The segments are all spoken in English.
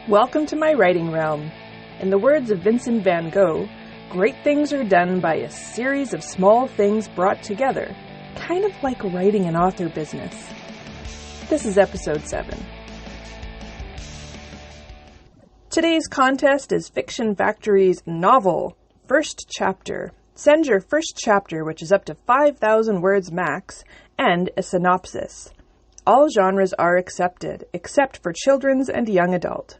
Welcome to my writing realm. In the words of Vincent van Gogh, great things are done by a series of small things brought together, kind of like writing an author business. This is episode 7. Today's contest is Fiction Factory's novel, First Chapter. Send your first chapter, which is up to 5,000 words max, and a synopsis. All genres are accepted, except for children's and young adult.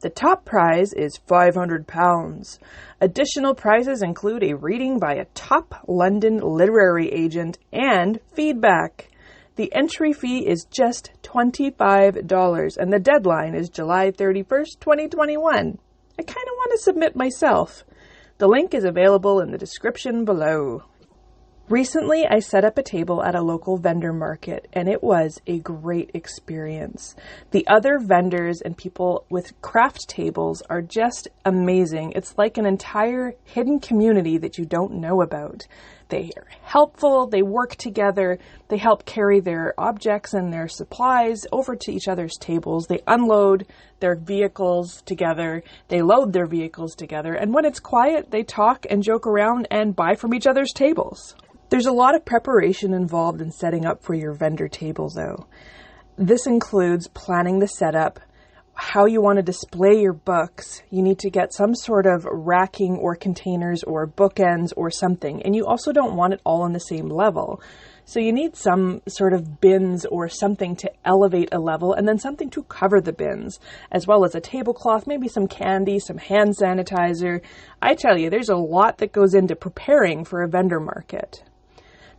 The top prize is £500. Additional prizes include a reading by a top London literary agent and feedback. The entry fee is just $25, and the deadline is July 31st, 2021. I kind of want to submit myself. The link is available in the description below. Recently, I set up a table at a local vendor market, and it was a great experience. The other vendors and people with craft tables are just amazing. It's like an entire hidden community that you don't know about. They are helpful, they work together, they help carry their objects and their supplies over to each other's tables. They unload their vehicles together, they load their vehicles together, and when it's quiet, they talk and joke around and buy from each other's tables. There's a lot of preparation involved in setting up for your vendor table, though. This includes planning the setup, how you want to display your books. You need to get some sort of racking or containers or bookends or something, and you also don't want it all on the same level. So you need some sort of bins or something to elevate a level, and then something to cover the bins, as well as a tablecloth, maybe some candy, some hand sanitizer. I tell you, there's a lot that goes into preparing for a vendor market.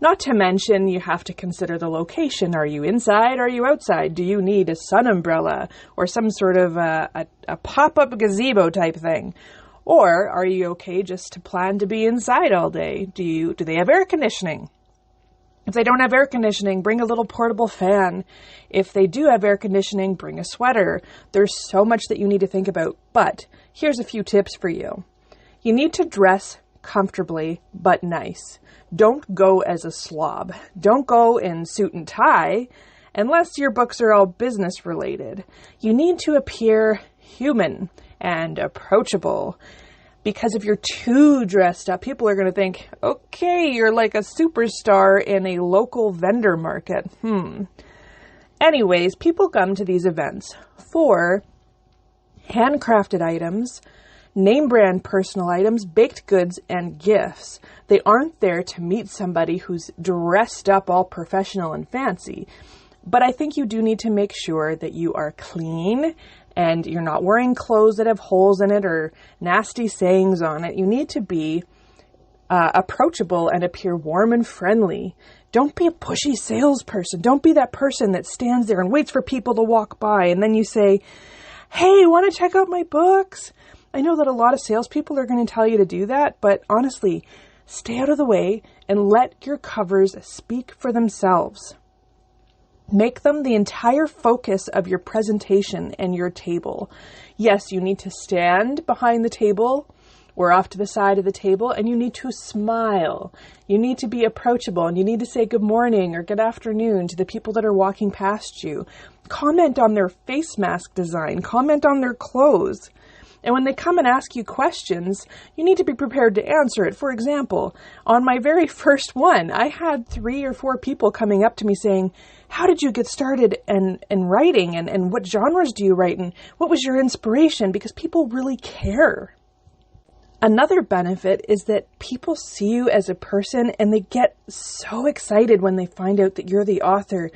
Not to mention, you have to consider the location. Are you inside? Are you outside? Do you need a sun umbrella or some sort of a pop-up gazebo type thing? Or are you okay just to plan to be inside all day? Do they have air conditioning? If they don't have air conditioning, bring a little portable fan. If they do have air conditioning, bring a sweater. There's so much that you need to think about, but here's a few tips for you. You need to dress comfortably, but nice. Don't go as a slob. Don't go in suit and tie unless your books are all business related. You need to appear human and approachable, because if you're too dressed up, people are going to think, okay, you're like a superstar in a local vendor market. Anyways, people come to these events for handcrafted items, name brand personal items, baked goods, and gifts. They aren't there to meet somebody who's dressed up all professional and fancy. But I think you do need to make sure that you are clean and you're not wearing clothes that have holes in it or nasty sayings on it. You need to be approachable and appear warm and friendly. Don't be a pushy salesperson. Don't be that person that stands there and waits for people to walk by and then you say, hey, want to check out my books? I know that a lot of salespeople are going to tell you to do that, but honestly, stay out of the way and let your covers speak for themselves. Make them the entire focus of your presentation and your table. Yes, you need to stand behind the table or off to the side of the table, and you need to smile. You need to be approachable, and you need to say good morning or good afternoon to the people that are walking past you. Comment on their face mask design. Comment on their clothes. And when they come and ask you questions, you need to be prepared to answer it. For example, on my very first one, I had 3 or 4 people coming up to me saying, how did you get started in writing? And what genres do you write? And what was your inspiration? Because people really care. Another benefit is that people see you as a person and they get so excited when they find out that you're the author.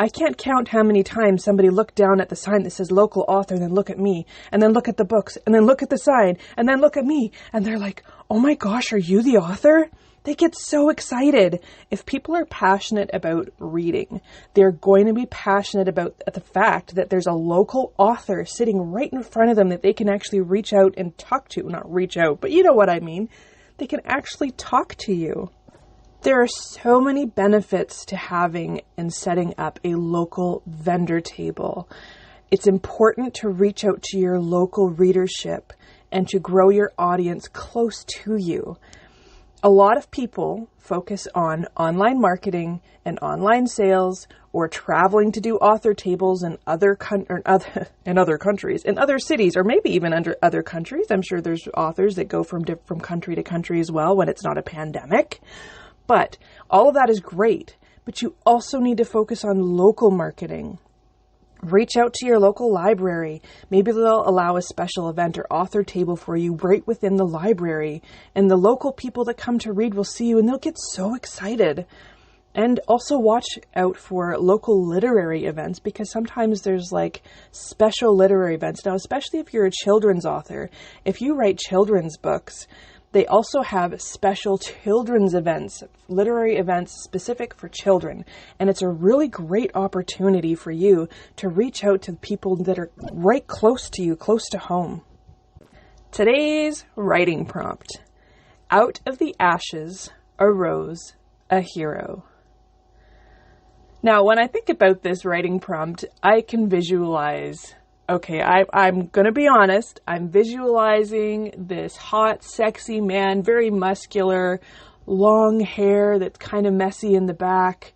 I can't count how many times somebody looked down at the sign that says local author and then look at me and then look at the books and then look at the sign and then look at me and they're like, oh my gosh, are you the author? They get so excited. If people are passionate about reading, they're going to be passionate about the fact that there's a local author sitting right in front of them that they can actually reach out and talk to. Not reach out, but you know what I mean. They can actually talk to you. There are so many benefits to having and setting up a local vendor table. It's important to reach out to your local readership and to grow your audience close to you. A lot of people focus on online marketing and online sales, or traveling to do author tables in other countries, in other cities, or maybe even under other countries. I'm sure there's authors that go from country to country as well when it's not a pandemic. But all of that is great. But you also need to focus on local marketing. Reach out to your local library. Maybe they'll allow a special event or author table for you right within the library. And the local people that come to read will see you and they'll get so excited. And also watch out for local literary events, because sometimes there's like special literary events. Now, especially if you're a children's author, if you write children's books, they also have special children's events, literary events specific for children. And it's a really great opportunity for you to reach out to people that are right close to you, close to home. Today's writing prompt. Out of the ashes arose a hero. Now, when I think about this writing prompt, I can visualize, I'm going to be honest, I'm visualizing this hot, sexy man, very muscular, long hair that's kind of messy in the back.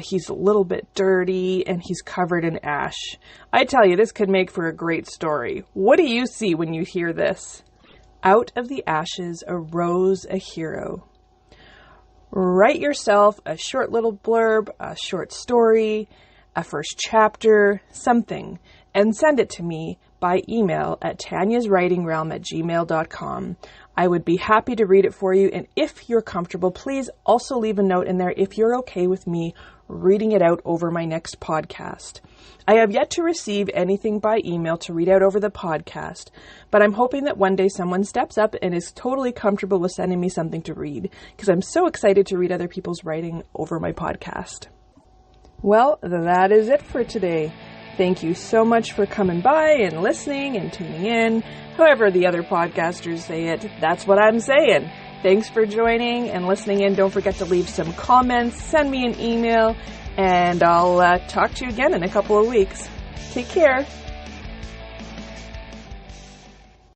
He's a little bit dirty and he's covered in ash. I tell you, this could make for a great story. What do you see when you hear this? Out of the ashes arose a hero. Write yourself a short little blurb, a short story, a first chapter, something, and send it to me by email at taniaswritingrealm@gmail.com. I would be happy to read it for you, and if you're comfortable, please also leave a note in there if you're okay with me reading it out over my next podcast. I have yet to receive anything by email to read out over the podcast, but I'm hoping that one day someone steps up and is totally comfortable with sending me something to read, because I'm so excited to read other people's writing over my podcast. Well, that is it for today. Thank you so much for coming by and listening and tuning in. However the other podcasters say it, that's what I'm saying. Thanks for joining and listening in. Don't forget to leave some comments, send me an email, and I'll talk to you again in a couple of weeks. Take care.